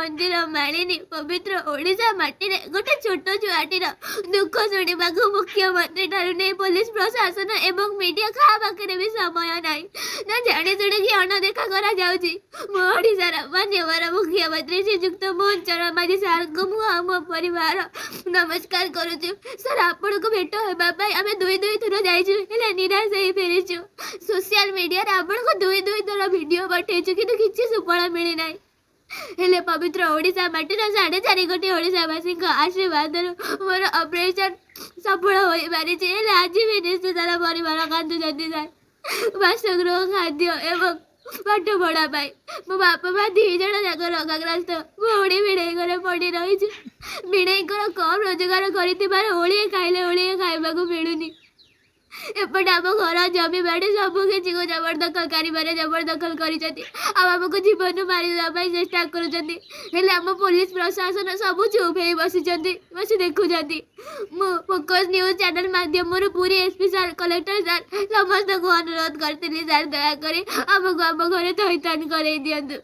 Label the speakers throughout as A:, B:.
A: मंदिर मालिनी पवित्र ओडिशा माटी रे गोटे छोट छुआटीर दुख शुणा मुख्यमंत्री ठारू नहीं पुलिस प्रशासन एवं मीडिया क्या पाखे भी समय नाई ना जाणी शुणिकी अणदेखा कराशार मान्यवर मुख्यमंत्री श्रीजुक्त मोहन चरण माझी सार को मो परिवार नमस्कार करुचु। सर आपण को भेट होगा आम दुई दुई थर जाइए निराश हो फेरीचु। सोशल मीडिया आपण को दुई दुई थर वीडियो पठेचु कि किसी सुफल मिली ना हेले पवित्र ओडिशा माटीर 4.5 कोटी ओडिशावासी आशीर्वाद मोर ऑपरेशन सफल हो पारी। आज भी निश्चित परिवार कांदुचंती सर बासगृह खाद्य एवं पाठ पढ़ा पाई मो बापा माँ 2 जन जाक रोगाग्रस्त भौणी भिड़ई घर पड़ी रही भिड़ई कम रोजगार कर ओलिए खाइले ओलिए खाइबा मिलूनी एपटे आम घर जमी बाड़ी सब किसी को जबरदखल कर जबरदखल करमको जीवन मारिदेवाई चेष्टा करम पुलिस प्रशासन सब चुप हो बसी देखुं फोकस न्यूज चैनल माध्यम पूरी एसपी सर कलेक्टर सर समस्त को अनुरोध करी सर दयाकोरी आमको आम घर थैथान कर दिंतु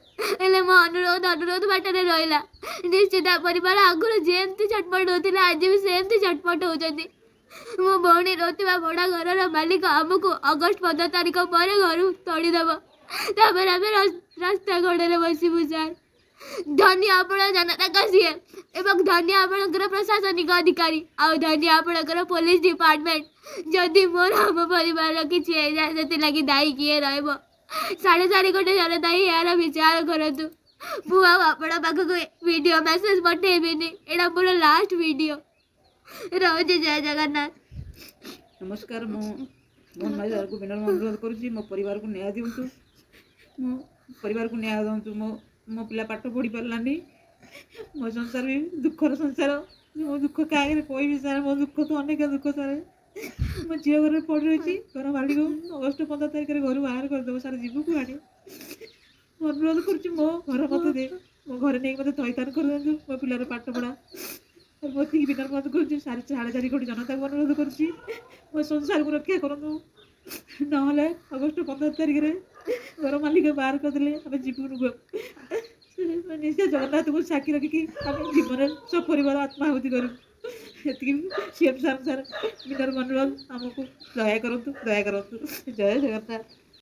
A: मो अनुरोध बाटर रहा निश्चित परिवार आगुरी जमती छटपट होता आज भी सेमती छटपट होती। मो भौणी रोवा बड़ा घर मालिक आमको अगस्ट 15 तारीख पर घर तोड़देव आम रास्ता कड़े बसबू सर। धन्य आपण जनता का सीएम एवं धन्य आपणकर प्रशासनिक अधिकारी आउ धन्य आपणकर पुलिस डिपार्टमेंट जदि मोर आम परिवार किसी लगी दायी किए रहा 4.5 कोटी जनता ही यार विचार करतु। मु आपण पाखक वीडियो मेसेज पठेबिनी एटा मोर लास्ट वीडियो रोज। जय जगन्नाथ।
B: नमस्कार मो मोहन माइजार को विनम्र अनुरोध करुँची मो परिवार को न्याय दिंतु मो परिवार को न्याय दिंतु मो पिला पाठ पढ़ी पारानी मो संसार भी दुखर संसार मो दुख क्या कह सार मो दुख तो अनेक दुख सार मो झी घर पड़ रही घर मालिक अगस्ट 15 तारीख घर बाहर करदेव सार जीव को आने अनुरोध करुँची मो घर मत दे मो घर नहीं मत थैथान कर दिंतु मो पिलार पाठ पढ़ा मोती विनम्र करुँची 4.5 कोटी जनता को अनुरोध करुँची मो संसार को रक्षा करूँ ना अगस्ट 15 तारीख घर मालिक बाहर करदे आम जीवन निश्चय जगन्नाथ को साक्षी रखिकी आम जीवन सब परिवार आत्माहुति करूँ सीएम सार विनम्र अनुरोध आमको दया करतु जय जगन्नाथ।